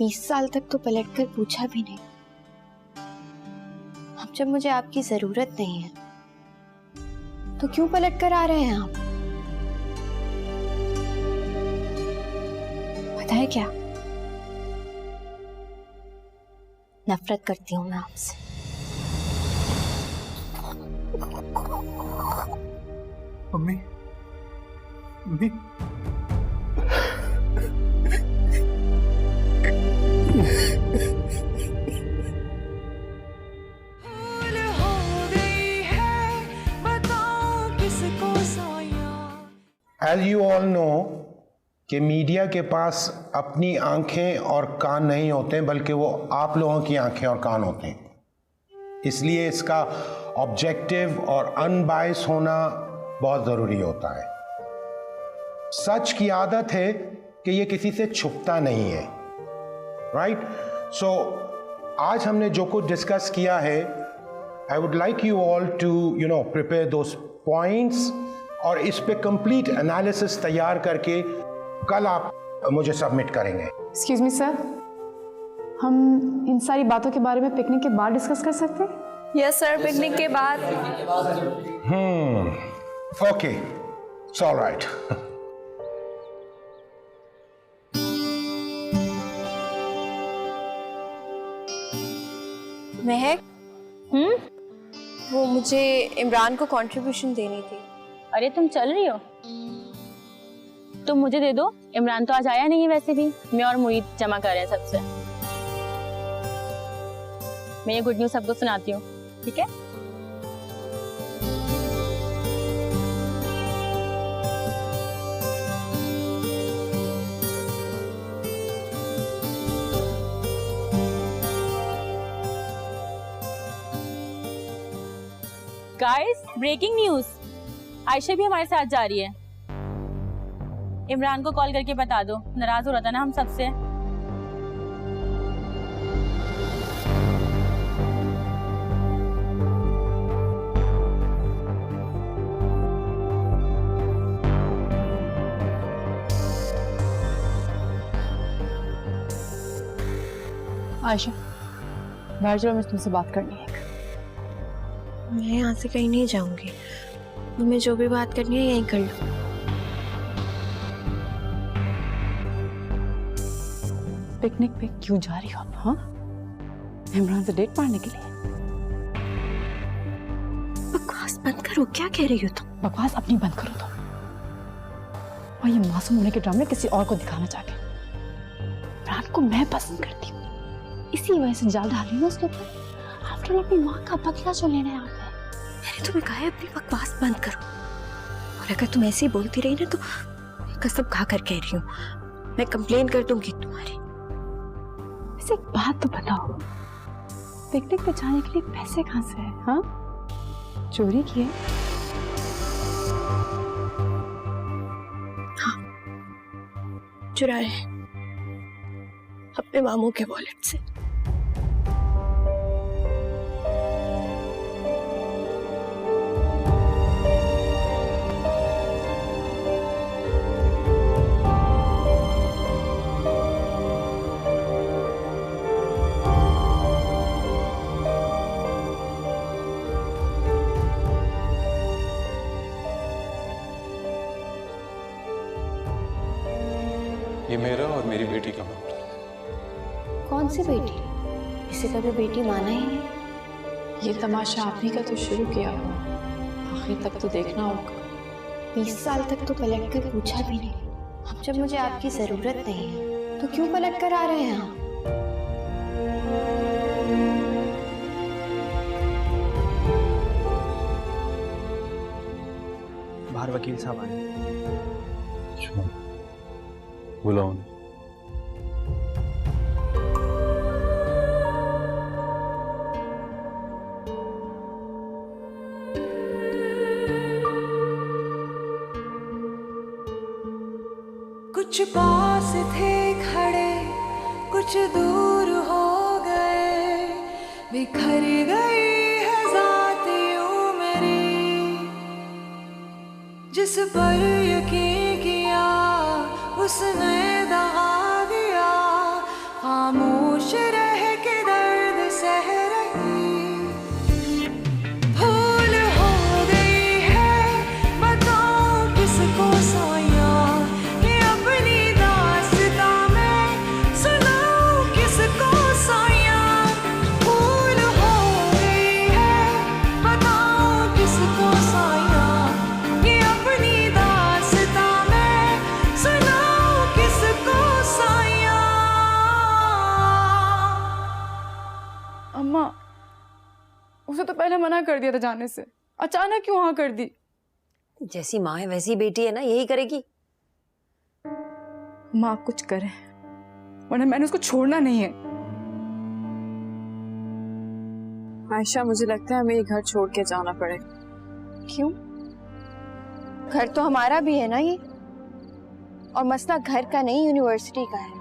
20 साल तक तो पलट कर पूछा भी नहीं। अब जब मुझे आपकी जरूरत नहीं है तो क्यों पलट कर आ रहे हैं आप? पता है क्या, नफरत करती हूं मैं आपसे। Mummy, mummy, As you all know कि मीडिया के पास अपनी आंखें और कान नहीं होते बल्कि वो आप लोगों की आंखें और कान होते हैं, इसलिए इसका ऑब्जेक्टिव और अनबायस होना बहुत ज़रूरी होता है। सच की आदत है कि ये किसी से छुपता नहीं है, राइट? सो आज हमने जो कुछ डिस्कस किया है, I would like you all to prepare those points और इस पे कंप्लीट एनालिसिस तैयार करके कल आप मुझे सबमिट करेंगे। एक्सक्यूज मी सर, हम इन सारी बातों के बारे में पिकनिक के बाद डिस्कस कर सकते हैं? यस सर, पिकनिक के बाद। Okay, it's all right. महक, वो मुझे इमरान को कंट्रीब्यूशन देनी थी। अरे तुम चल रही हो? तुम मुझे दे दो, इमरान तो आज आया नहीं है। वैसे भी मैं और मुईद जमा कर रहे हैं सबसे। मैं ये गुड न्यूज़ सबको सुनाती हूँ, ठीक है? गाइस, ब्रेकिंग न्यूज़, आयशा भी हमारे साथ जा रही है। इमरान को कॉल करके बता दो, नाराज हो रहा था ना हम सबसे। आयशा, बाहर चलो, मुझे तुमसे बात करनी है। मैं यहाँ से कहीं नहीं जाऊंगी, तुम्हें जो भी बात करनी है यहीं कर लो। पिकनिक पे क्यों जा रही हो आप? हाँ, इमरान से डेट मारने के लिए? बकवास बंद करो, क्या कह रही हो तुम? बकवास अपनी बंद करो तुम। और ये मासूम होने के ड्रामे किसी और को दिखाना चाहते हैं। इमरान को मैं पसंद करती हूँ, इसी वजह से जाल डाल रही हूँ उसके ऊपर। आफ्टर अपनी माँ का बदला जो लेना है आप। मैंने तुम्हें कहा है अपनी बकवास बंद करो, और अगर तुम ऐसे ही बोलती रही ना तो कसम खा कर कह रही हूँ, मैं कंप्लेन कर दूंगी तुम्हारी। वैसे एक बात तो बताओ, पिकनिक पे जाने के लिए पैसे कहाँ से है? हाँ, चोरी किए? हाँ, चुराए अपने मामू के वॉलेट से। ये मेरा और मेरी बेटी का मामला है। कौन सी बेटी? इसे कभी बेटी माना ही नहीं। ये तमाशा आप ही का तो शुरू किया हो, आखिर तक तो देखना होगा। 20 साल तक तो पलट कर पूछा भी नहीं। अब जब मुझे आपकी जरूरत नहीं है तो क्यों पलट कर आ रहे हैं आप? बाहर वकील साहब आए। बुलाओ। कुछ पास थे खड़े, कुछ दूर हो गए, बिखर गई है ज़ातियों मेरी। जिस पर यकीन किया उसने दगा दिया, खामोश उसे तो पहले मना कर दिया था जाने से, अचानक क्यों हाँ कर दी? जैसी माँ है वैसी बेटी है ना, यही करेगी। माँ कुछ करे, वरना मैंने उसको छोड़ना नहीं है। आयशा, मुझे लगता है हमें ये घर छोड़ के जाना पड़ेगा। क्यों? घर तो हमारा भी है ना ये, और मसला घर का नहीं यूनिवर्सिटी का है।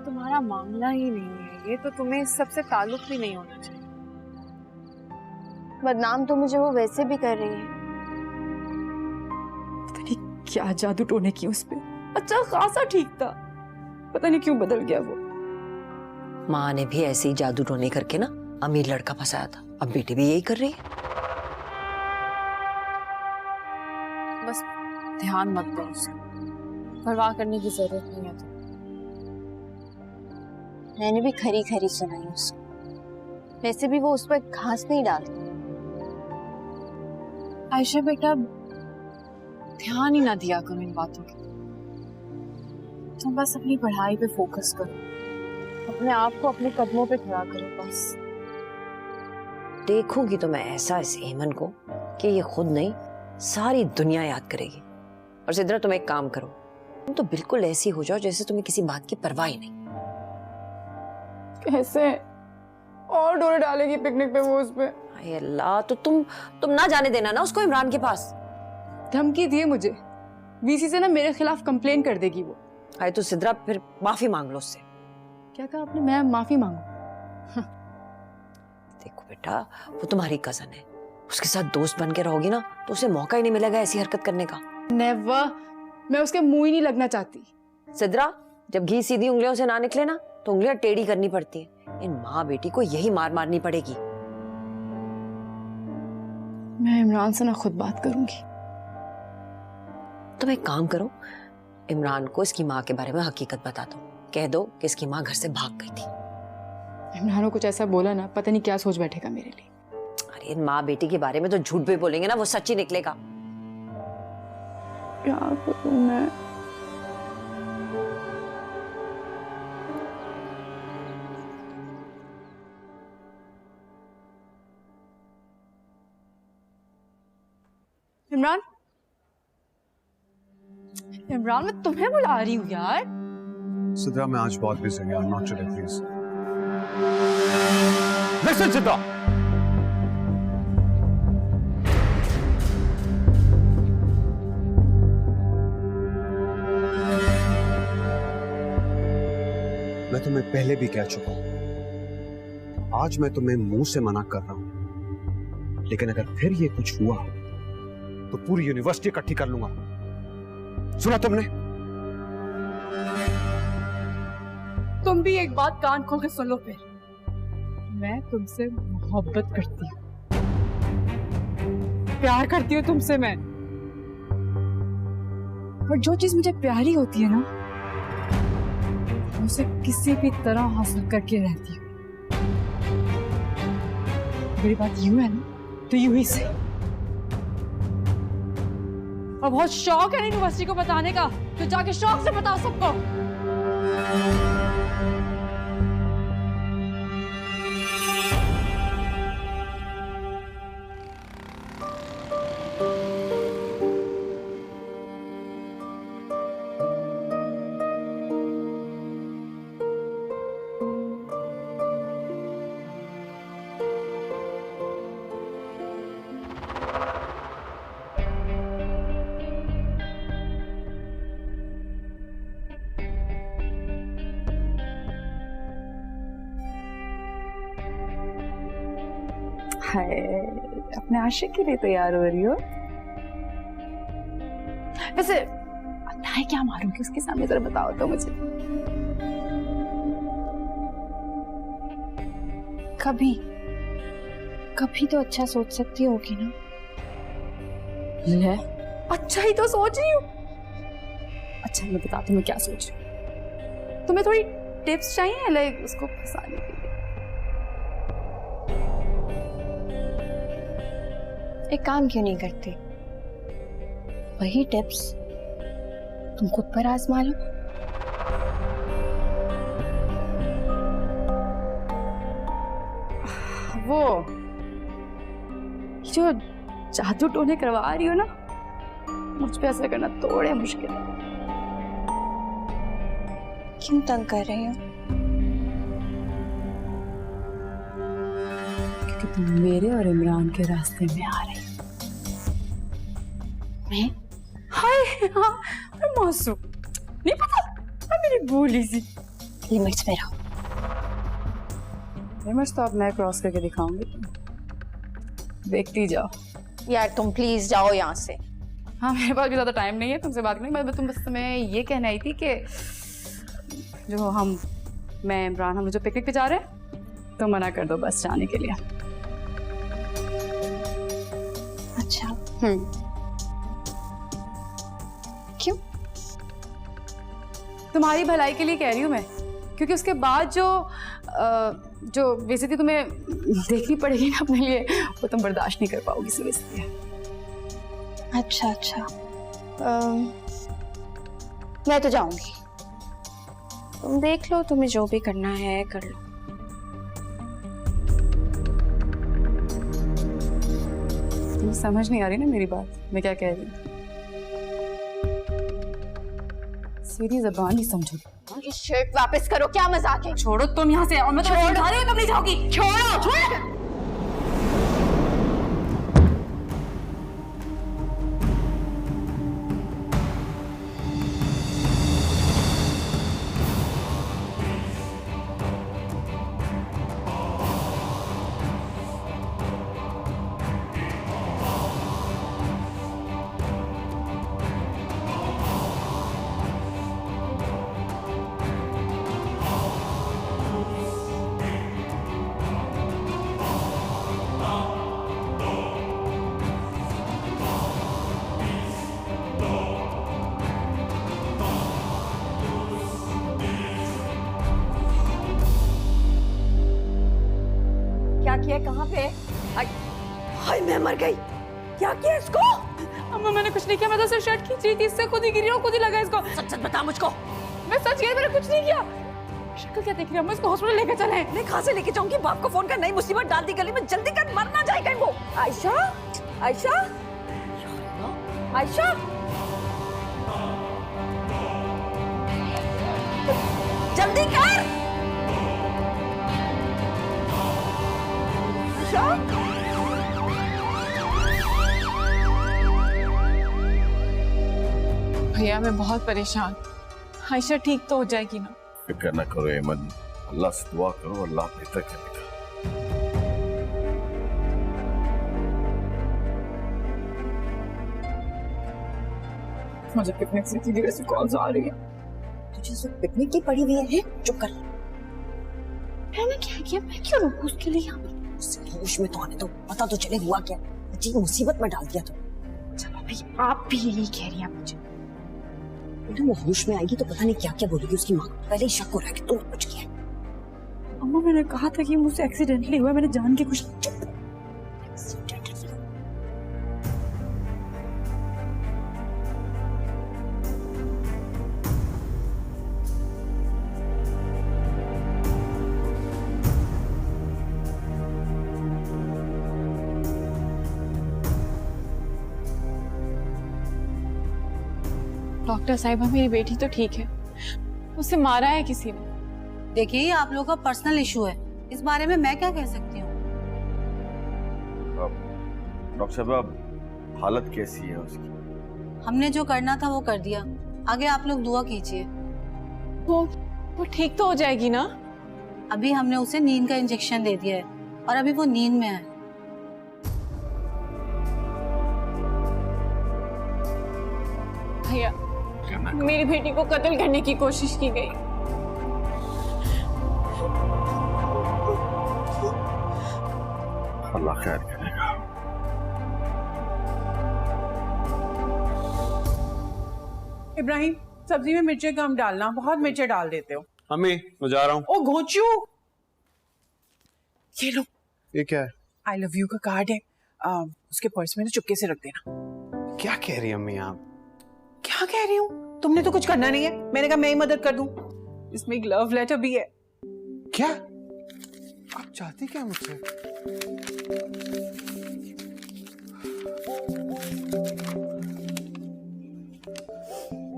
तुम्हारा मामला ही नहीं है ये, तो तुम्हें इस सबसे ताल्लुक भी नहीं होना चाहिए। बदनाम तो मुझे वो वैसे भी कर रही है। पता नहीं क्या जादू टोने की उस पे, अच्छा खासा ठीक था, पता नहीं क्यों बदल गया वो। माँ ने भी ऐसे ही जादू टोने करके ना अमीर लड़का फंसाया था, अब बेटी भी यही कर रही है। बस ध्यान मत दो उसका, परवाह करने की जरूरत नहीं है। तो मैंने भी खरी खरी सुनाई उसको, वैसे भी वो उस पर घास नहीं डालती। आयशा बेटा, ध्यान ही ना दिया करो इन बातों की। तुम बस अपनी पढ़ाई पे फोकस करो, अपने आप को अपने कदमों पे खड़ा करो बस। देखूंगी तो मैं ऐसा इस हेमन को कि ये खुद नहीं सारी दुनिया याद करेगी। और सिद्रा, तुम एक काम करो, तुम तो बिल्कुल ऐसी हो जाओ जैसे तुम्हें किसी बात की परवाह ही नहीं। कैसे? और डोरे डालेगी पिकनिक पे वो उस पे। हाय अल्लाह, तो तुम ना जाने देना ना उसको इमरान के पास। धमकी दिए मुझे, वीसी से ना मेरे खिलाफ कंप्लेन कर देगी वो। हाय तो सिद्रा, फिर माफी मांग लो उससे। क्या कहा आपने? मैं माफी मांगू? देखो बेटा, वो तुम्हारी कजन है, उसके साथ दोस्त बन के रहोगी ना तो उसे मौका ही नहीं मिलेगा ऐसी हरकत करने का। नेवर, मैं उसके मुंह ही नहीं लगना चाहती। सिद्रा, जब घी सीधी उंगलियों से ना निकले ना तो उंगलियां टेढ़ी करनी पड़ती है। इन माँ बेटी को यही मार मारनी पड़ेगी। मैं इमरान से ना खुद बात करूंगी। तुम एक काम करो, इमरान को इसकी माँ के बारे में हकीकत बता दो, कह दो कि इसकी माँ घर से भाग गई थी। इमरान को कुछ ऐसा बोला ना, पता नहीं क्या सोच बैठेगा मेरे लिए। अरे इन माँ बेटी के बारे में तो झूठ भी बोलेंगे ना, वो सच ही निकलेगा। क्या करूं मैं? इमरान, इमरान, मैं तुम्हें बुला रही हूँ यार। सिद्रा, मैं आज बहुत बिजी हूँ, I am not today, please. Listen Sidra, मैं तुम्हें पहले भी कह चुका हूं, आज मैं तुम्हें मुंह से मना कर रहा हूं, लेकिन अगर फिर ये कुछ हुआ तो पूरी यूनिवर्सिटी इकट्ठी कर लूंगा। सुना तुमने? तुम भी एक बात कान खोल के सुन लो फिर। मैं तुमसे मोहब्बत करती हूँ, प्यार करती हूँ तुमसे मैं। और जो चीज मुझे प्यारी होती है ना, उसे किसी भी तरह हासिल करके रहती हूँ। मेरी बात यूं है ना, तो यूं ही सही। और बहुत शौक है यूनिवर्सिटी को बताने का, तो जाके शौक से बताओ सबको। हाय, अपने आशिक के लिए तैयार हो रही हो? वैसे मैं क्या मारूंगी उसके सामने, जरा बताओ तो मुझे। कभी कभी तो अच्छा सोच सकती होगी ना। ले, अच्छा ही तो सोच रही हूँ। अच्छा, मैं बताती हूँ मैं क्या सोच रही हूँ। तुम्हें थोड़ी टिप्स चाहिए लाइक उसको फंसाने के लिए? एक काम क्यों नहीं करती, वही टिप्स तुम खुद पर आजमा लो। वो जो जादू टोने करवा रही हो ना, मुझ पे असर करना थोड़े मुश्किल है। क्यों तंग कर रहे हो? क्योंकि तुम मेरे और इमरान के रास्ते में आ रही हो। मैं? हाय हाँ, मासूम नहीं पता, मेरी भूली सी। लिमिट्स में रहो। लिमिट्स तो अब मैं क्रॉस करके दिखाऊंगी, देखती जाओ। यार तुम प्लीज जाओ यहाँ से। हाँ, मेरे पास भी ज्यादा टाइम नहीं है तुमसे बात करने। तुम बस तुम्हें ये कहना ही थी कि जो मैं इमरान हम जो पिकनिक पे जा रहे हैं तो मना कर दो बस जाने के लिए। अच्छा, क्यों? तुम्हारी भलाई के लिए कह रही हूँ मैं, क्योंकि उसके बाद जो बेइज्जती तुम्हें देखनी पड़ेगी ना अपने लिए, वो तुम बर्दाश्त नहीं कर पाओगी, इसलिए। अच्छा मैं तो जाऊंगी। तुम देख लो, तुम्हें जो भी करना है कर लो। तुम्हें समझ नहीं आ रही ना मेरी बात, मैं क्या कह रही हूँ? सीधी जबान ही समझो। ये शर्ट वापस करो, क्या मजाक है? छोड़ो तुम यहाँ से, और मैं तुम्हें समझा रही हूँ, कब नहीं जाओगी? छोड़ो। क्या किया, कहाँ पे? हाय मैं मर गई। क्या किया इसको? अम्मा मैंने कुछ नहीं किया, मैं तो सिर्फ शर्ट खींच रही थी, इससे खुद ही गिरी और खुद ही लगा इसको। सच सच बता मुझको। मैं सच कह, मैंने कुछ नहीं किया। शक्ल क्या देख रही हो? इसको हॉस्पिटल लेकर चले। नहीं, कहाँ से लेके जाऊंगी? बाप को फोन कर, नई मुसीबत डाल दी गली में, जल्दी कर, मर ना जाए कहीं वो। आयशा, आयशा, आयशा, जल्दी कर। आयशा, भैया मैं बहुत परेशान। आयशा ठीक तो हो जाएगी ना? फिक्र न करो एमन, अल्लाह से दुआ करो, अल्लाह बेहतर करेगा। मुझे पिकनिक से सीधी वैसे कॉल्स आ रही है। तुझे सिर्फ पिकनिक की पड़ी हुई है? चुप कर। मैंने क्या किया? मैं क्यों रुकूं उसके लिए यहाँ पर? उससे होश में तो आने दो, पता तो चले हुआ क्या। अजीब मुसीबत में डाल दिया तो। चलो भाई, आप भी यही कह रही हैं मुझे। बेटा वो होश में आएगी तो पता नहीं क्या क्या बोलेगी उसकी माँ को। पहले ही शक हो रहा है कि तुमने कुछ किया। अम्मा मैंने कहा था कि मुझसे एक्सीडेंटली हुआ, मैंने जान के कुछ। डॉक्टर साहिबा मेरी बेटी तो ठीक है, उसे मारा है किसी ने। देखिए ये आप लोगों का पर्सनल इशू है, इस बारे में मैं क्या कह सकती हूँ। डॉक्टर साहब हालत कैसी है उसकी? हमने जो करना था वो कर दिया, आगे आप लोग दुआ कीजिए। वो ठीक तो हो जाएगी ना? अभी हमने उसे नींद का इंजेक्शन दे दिया है और अभी वो नींद में है। भैया मेरी बेटी को कत्ल करने की कोशिश की गई। अल्लाह खैर करेगा। इब्राहिम सब्जी में मिर्चें कम डालना, बहुत मिर्चें डाल देते हो। अम्मी मैं जा रहा हूँ। ओ घोचू, ये लो, ये क्या है? आई लव यू का कार्ड है, उसके पर्स में ना चुपके से रख देना। क्या कह रही हैं अम्मी आप? क्या कह रही हूँ? तुमने तो कुछ करना नहीं है, मैंने कहा मैं ही मदद कर दूं। इसमें एक लव लेटर भी है। क्या? अब चाहती क्या मुझसे?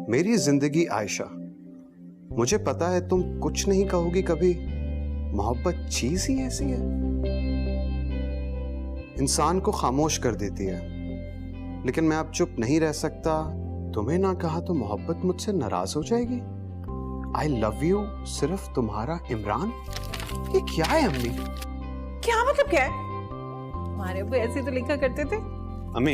मेरी जिंदगी आयशा, मुझे पता है तुम कुछ नहीं कहोगी कभी। मोहब्बत चीज ही ऐसी है, इंसान को खामोश कर देती है। लेकिन मैं अब चुप नहीं रह सकता। तुम्हें ना कहा तो मोहब्बत मुझसे नाराज हो जाएगी। आई लव यू सिर्फ तुम्हारा इमरान। ये क्या है अम्मी? क्या मतलब क्या है? हमारे अब्बू ऐसे तो लिखा करते थे। अम्मी,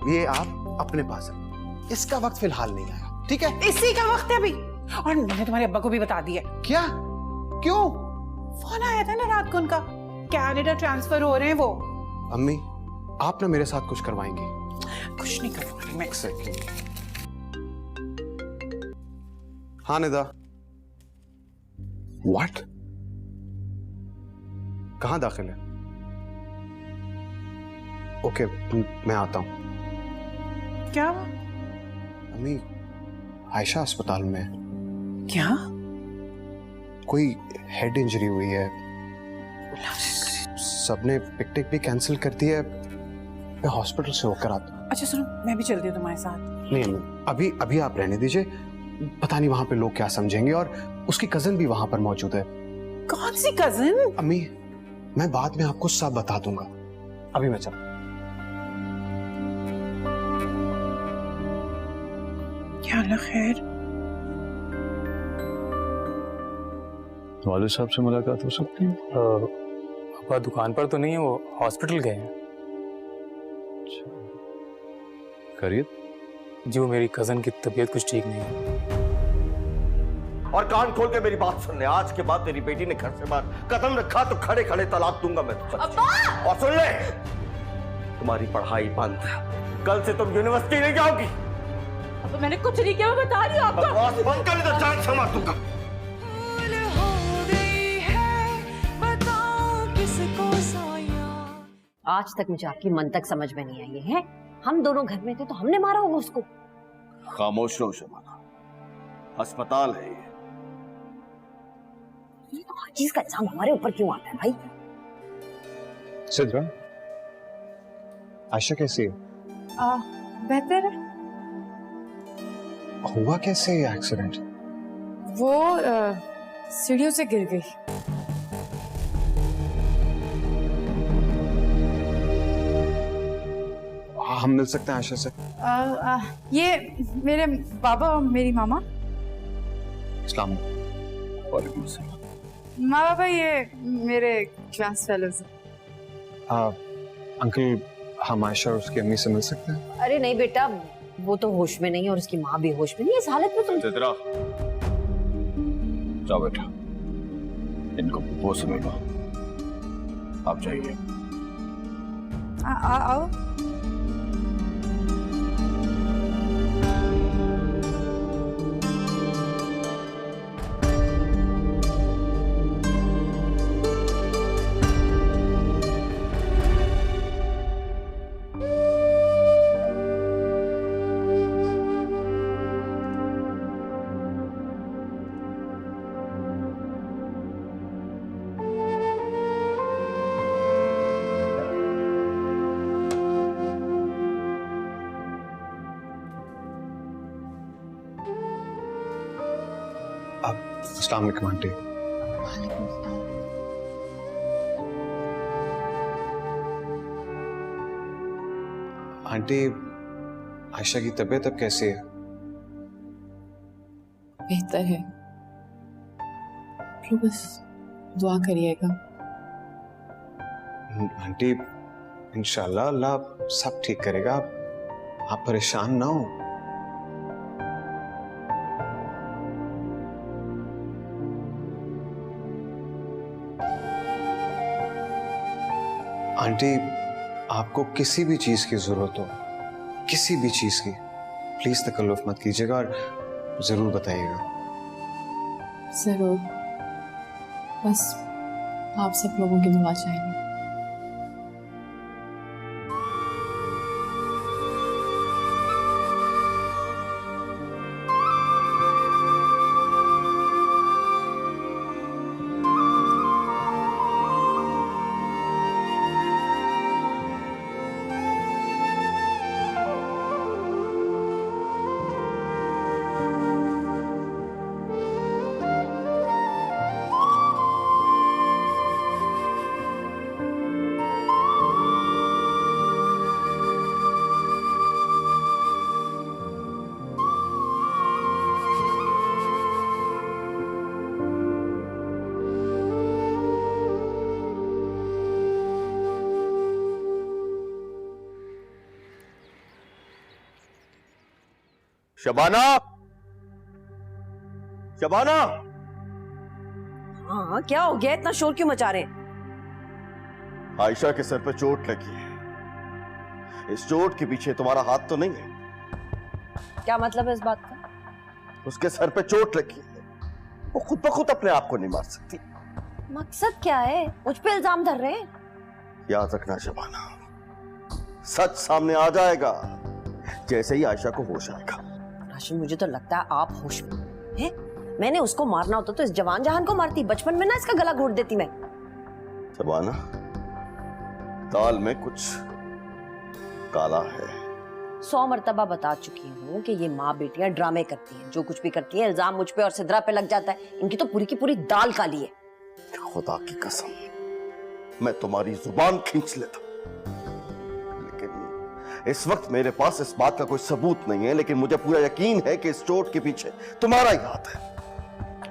ये आप अपने पास रखो, इसका वक्त फिलहाल नहीं आया, ठीक है? इसी का वक्त है अभी। और मैंने तुम्हारे अब्बा को भी बता दिया। क्या? क्यों? फोन आया था ना रात को उनका, कनाडा ट्रांसफर हो रहे हैं वो। अम्मी, आप ना मेरे साथ कुछ करवाएंगी? कुछ नहीं करवाऊंगी मैं। एक सेकंड। हाँ निदा। व्हाट? कहाँ दाखिल है? ओके, मैं आता हूं। क्या? अम्मी, आयशा अस्पताल में है। क्या? कोई हेड इंजरी हुई है। सबने पिकनिक भी कैंसिल कर दी है। मैं हॉस्पिटल से होकर आता हूँ। अच्छा सुनो, मैं भी चलती हूँ तुम्हारे साथ। नहीं अम्मी, अभी आप रहने दीजिए। पता नहीं वहां पे लोग क्या समझेंगे। और उसकी कजन भी वहां पर मौजूद है। कौन सी कजन? अम्मी, मैं बाद में आपको सब बता दूंगा। अभी मैं चल। क्या अल्लाह खैर। वालिद साहब से मुलाकात हो सकती है? पापा दुकान पर तो नहीं है, वो हॉस्पिटल गए हैं। खैरियत? जी वो मेरी कजन की तबीयत कुछ ठीक नहीं है। और कान खोल के मेरी बात सुन ले, आज के बाद तेरी बेटी ने घर से बाहर कदम रखा तो खड़े खड़े तलाक दूंगा मैं तुझे। और सुन ले, तुम्हारी पढ़ाई बंद है। कल से तुम यूनिवर्सिटी नहीं जाओगी। अब मैंने कुछ नहीं किया, मैं बता रही हूँ आपको। बकवास बंद कर, तो जान से मार दूंगा। आज तक मुझे आपकी मंतक समझ में नहीं आई है। हम दोनों घर में थे तो हमने मारा होगा उसको। खामोश रहो शबाना, अस्पताल है ये तो हर चीज का इल्जाम हमारे ऊपर क्यों आता है भाई? सिद्रा, आयशा कैसी है? बेहतर है। हुआ कैसे ये एक्सीडेंट? वो सीढ़ियों से गिर गई। हम मिल सकते हैं आयशा से? ये मेरे बाबा और मेरी मामा। अस्सलाम वालेकुम। माँ बाबा ये मेरे क्लास फेलोज हैं। अंकल, हम आयशा और उसकी अम्मी से मिल सकते हैं? अरे नहीं बेटा, वो तो होश में नहीं है और उसकी माँ भी होश में नहीं है। इस हालत में तुम चित्रा, जाओ बेटा, इनको वो से मिलो। आप जाइए। आओ। अस्सलाम वालेकुम आंटी। आंटी, आयशा की तबीयत अब कैसी है? बेहतर है, तो बस दुआ करिएगा। आंटी, इंशाल्लाह अल्लाह सब ठीक करेगा। आप परेशान ना हो। आंटी, आपको किसी भी चीज की जरूरत हो, किसी भी चीज की, प्लीज तकल्लुफ मत कीजिएगा और जरूर बताइएगा। जरूर, बस आप सब लोगों की दुआ चाहिए। शबाना, शबाना। हाँ, क्या हो गया? इतना शोर क्यों मचा रहे हैं? आयशा के सर पे चोट लगी है। इस चोट के पीछे तुम्हारा हाथ तो नहीं है? क्या मतलब है इस बात का? उसके सर पे चोट लगी है, वो खुद ब खुद अपने आप को नहीं मार सकती। मकसद क्या है? मुझ पे इल्जाम धर रहे हैं? याद रखना शबाना, सच सामने आ जाएगा जैसे ही आयशा को होश आएगा। राशिद, मुझे तो लगता है आप होश में हैं। मैंने उसको मारना होता तो इस जवान जहान को मारती। बचपन में ना इसका गला घोट देती मैं। शबाना, दाल में कुछ काला है। 100 मर्तबा बता चुकी हूँ कि ये माँ बेटियां ड्रामे करती हैं। जो कुछ भी करती हैं इल्जाम मुझ पे और सिद्रा पे लग जाता है। इनकी तो पूरी की पूरी दाल काली है। खुदा की कसम, मैं तुम्हारी जुबान खींच लेता, लेकिन इस वक्त मेरे पास इस बात का कोई सबूत नहीं है। लेकिन मुझे पूरा यकीन है कि इस चोट के पीछे तुम्हारा ही हाथ है।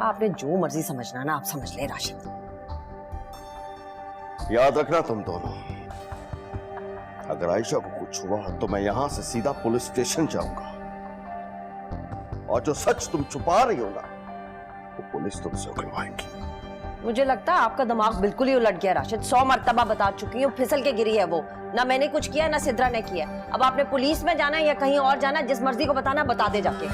आपने जो मर्जी समझना ना आप समझ ले राशिद। याद रखना तुम दोनों, अगर आयशा को कुछ हुआ तो मैं यहां से सीधा पुलिस स्टेशन जाऊंगा, और जो सच तुम छुपा रही हो ना, वो पुलिस तुमसे उगलवाएगी। मुझे लगता है आपका दिमाग बिल्कुल ही उलट गया राशिद। 100 मर्तबा बता चुकी हूँ, फिसल के गिरी है वो। ना मैंने कुछ किया ना सिद्रा ने किया। अब आपने पुलिस में जाना है या कहीं और जाना, जिस मर्जी को बताना बता दे जाके।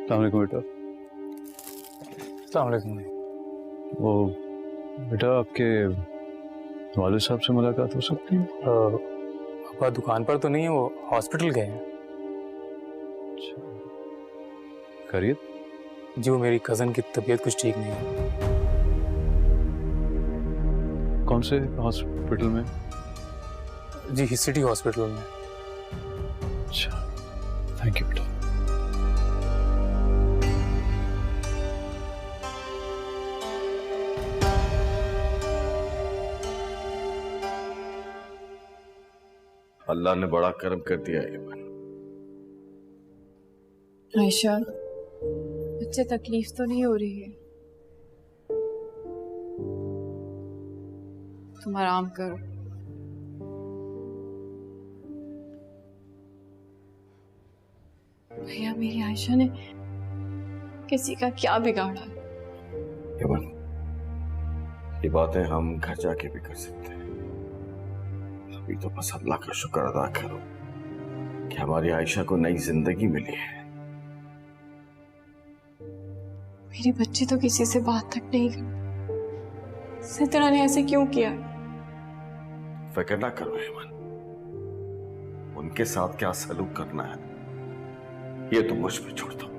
अस्सलाम वालेकुम बेटा। अस्सलाम वालेकुम। वो बेटा, आपके वालिद साहब से मुलाकात हो सकती है? पापा दुकान पर तो नहीं है, वो हॉस्पिटल गए हैं। खैरियत? जी, वो मेरी कज़न की तबीयत कुछ ठीक नहीं है। कौन से हॉस्पिटल में? जी, सिटी हॉस्पिटल में। अच्छा, थैंक यू बेटा। अल्लाह ने बड़ा करम कर दिया है। आयशा, बच्चे तकलीफ तो नहीं हो रही है? तुम आराम करो। भैया, मेरी आयशा ने किसी का क्या बिगाड़ा? ये बातें हम घर जाके भी कर सकते हैं। अभी तो बस अल्लाह का शुक्र अदा करो कि हमारी आयशा को नई जिंदगी मिली है। मेरी बच्ची तो किसी से बात तक नहीं करती। सिद्रा ने ऐसे क्यों किया? फिक्र ना करो हेमन, उनके साथ क्या सलूक करना है ये तो मुझ पे छोड़ दो।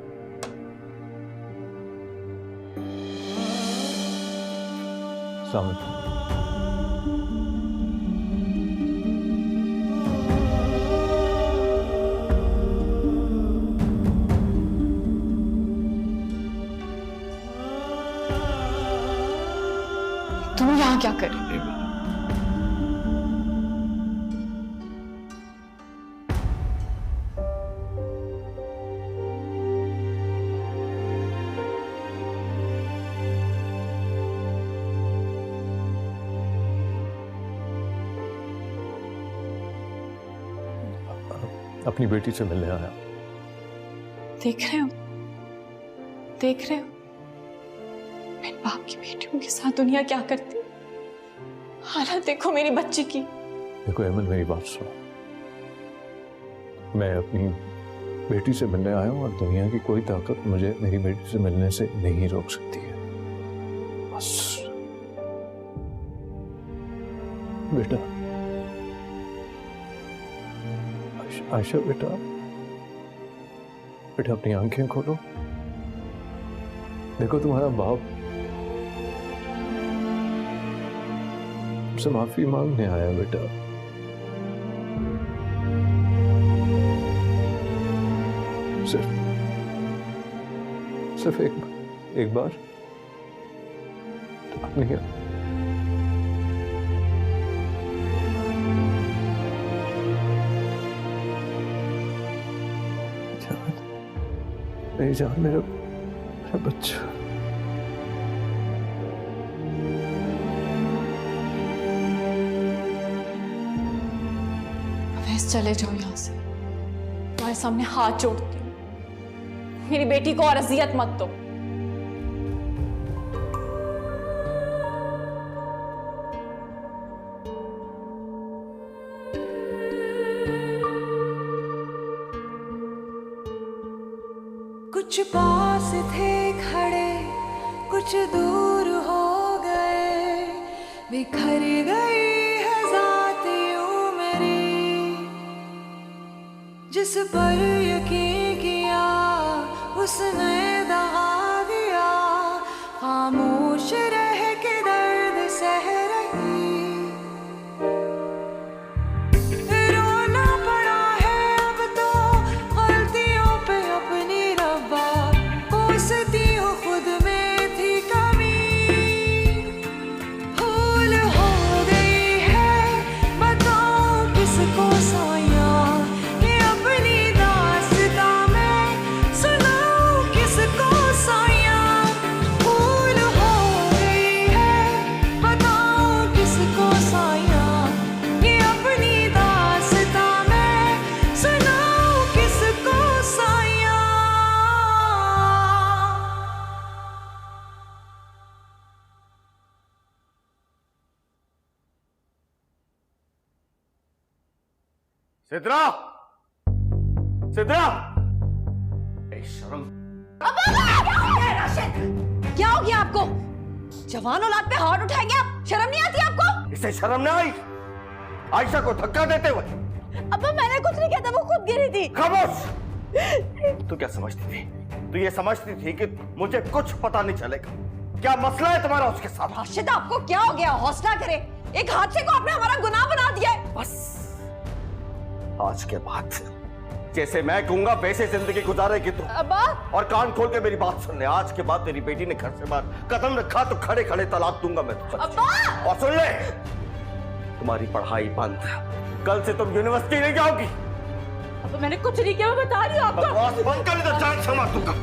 तुम यहाँ क्या कर रहे हो? अपनी बेटी से मिलने आया। देख रहे हो, देख रहे हो मेरे बाप की बेटियों के साथ दुनिया क्या करती है। हालत देखो मेरी बच्ची की। देखो अहमद, मेरी बात सुनो। मैं अपनी बेटी से मिलने आया हूँ और दुनिया की कोई ताकत मुझे मेरी बेटी से मिलने से नहीं रोक सकती है। बस बेटा, आयशा बेटा, बेटा अपनी आंखें खोलो। देखो तुम्हारा बाप तुमसे माफी मांगने आया बेटा। सिर्फ एक बार अपने मेरी जान, मेरा बच्चा। अवैस चले जाओ यहाँ से, तुम्हारे सामने हाथ जोड़ती हूँ, मेरी बेटी को और अजियत मत दो। कुछ पास थे खड़े, कुछ दूर हो गए, बिखर गई है ज़ात यूं मेरी। जिस पर यकीन किया उसने दगा दिया, खामोश रह के दर्द सह रही। रोना पड़ा है अब तो गलतियों पे अपनी रब्बा, कोसती हूँ खुद में थी कमी। भूल हो गई है बताऊँ किसको साया, ये अपनी दास्तां मैं सुनाऊँ किसको साया। भूल हो गई है बताऊँ किसको साया, ये अपनी दास्तां मैं सुनाऊँ किसको साया। सिद्रा, सिद्रा, शर्म। क्या हो गया आपको? जवान औलाद पे हाथ उठाएंगे आप? शर्म नहीं आती आपको? इसे शर्म ना आई आयशा को धक्का देते हुए? अब्बा मैंने कुछ नहीं किया था, वो खुद गिरी थी। खामोश। तू क्या समझती थी? तू ये समझती थी कि मुझे कुछ पता नहीं चलेगा? क्या मसला है तुम्हारा उसके साथ? राशिद आपको क्या हो गया? हौसला करे, एक हादसे को आपने हमारा गुनाह बना दिया है। बस आज के बाद जैसे मैं कहूंगा वैसे जिंदगी गुजारेगी तू। अब्बा। और कान खोल के मेरी बात सुन ले, आज के बाद तेरी बेटी ने घर से बाहर कदम रखा तो खड़े खड़े तलाक दूंगा मैं तुझे। अब्बा। और सुन ले, तुम्हारी पढ़ाई बंद, कल से तुम यूनिवर्सिटी नहीं जाओगी। अब्बा मैंने कुछ नहीं किया, मैं बता रही हूँ आपको। बकवास बंद कर, इधर जान से मार दूंगा।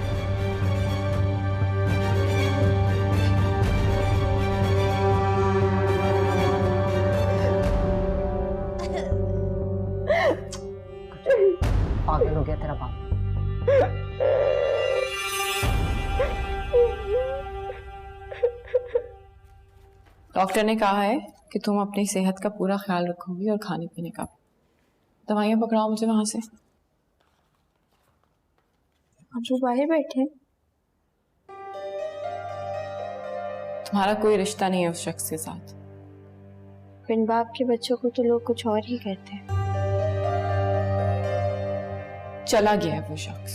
पागल हो गया तेरा बाप। डॉक्टर ने कहा है कि तुम अपनी सेहत का पूरा ख्याल रखोगी और खाने पीने का। दवाइयाँ पकड़ाओ मुझे वहां से। अब वो बाहर बैठे हैं। तुम्हारा कोई रिश्ता नहीं है उस शख्स के साथ। बिन बाप के बच्चों को तो लोग कुछ और ही कहते हैं। चला गया है वो शख्स।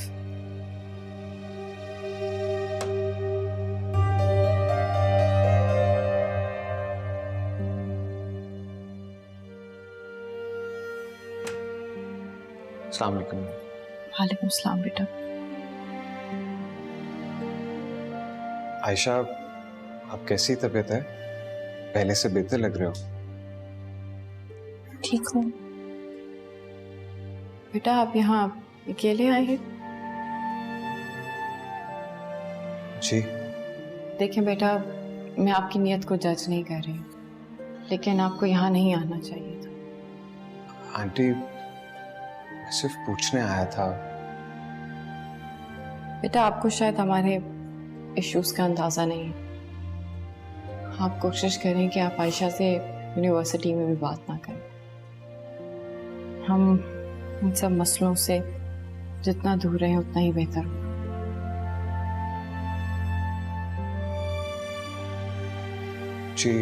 अस्सलाम वालेकुम। वालेकुम सलाम बेटा। आयशा, आप कैसी तबीयत है? पहले से बेहतर लग रहे हो। ठीक हूँ बेटा। आप यहाँ अकेले आए हैं? जी। देखें बेटा, मैं आपकी नीयत को जज नहीं कर रही हूँ, लेकिन आपको यहाँ नहीं आना चाहिए था। आंटी, मैं सिर्फ पूछने आया था। बेटा आपको शायद हमारे इश्यूज का अंदाज़ा नहीं है। आप कोशिश करें कि आप आयशा से यूनिवर्सिटी में भी बात ना करें। हम इन सब मसलों से जितना दूर रहें उतना ही बेहतर हो। जी,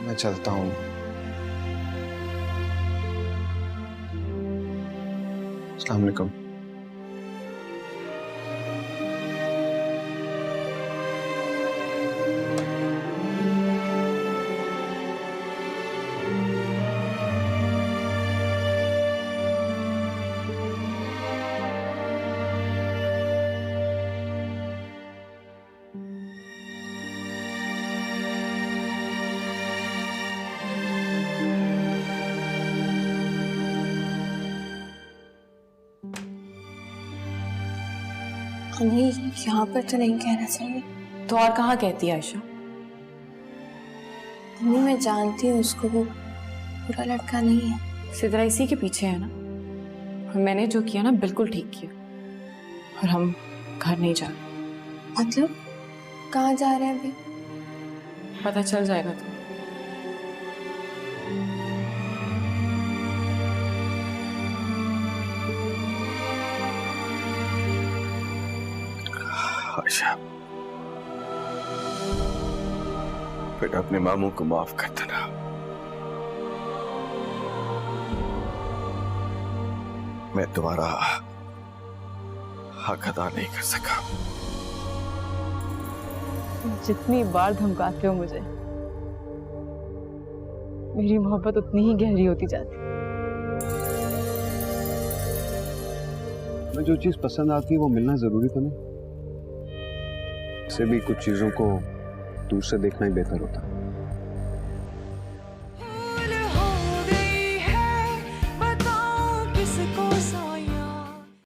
मैं चलता हूँ। अस्सलाम वालेकुम। नहीं, यहाँ पर तो नहीं कहना चाहिए। तो और कहाँ कहती है आयशा? मम्मी मैं जानती हूँ उसको, वो बुरा लड़का नहीं है। सिद्रा इसी के पीछे है ना, और मैंने जो किया ना बिल्कुल ठीक किया। और हम घर नहीं जा रहे। मतलब कहाँ जा रहे हैं अभी? पता चल जाएगा तो। आयशा, बेटा अपने मामू को माफ कर देना। मैं तुम्हारा हक अदा नहीं कर सका। जितनी बार धमकाते हो मुझे, मेरी मोहब्बत उतनी ही गहरी होती जाती। मैं जो चीज पसंद आती है वो मिलना जरूरी तो नहीं, से भी कुछ चीजों को दूर से देखना ही बेहतर होता है।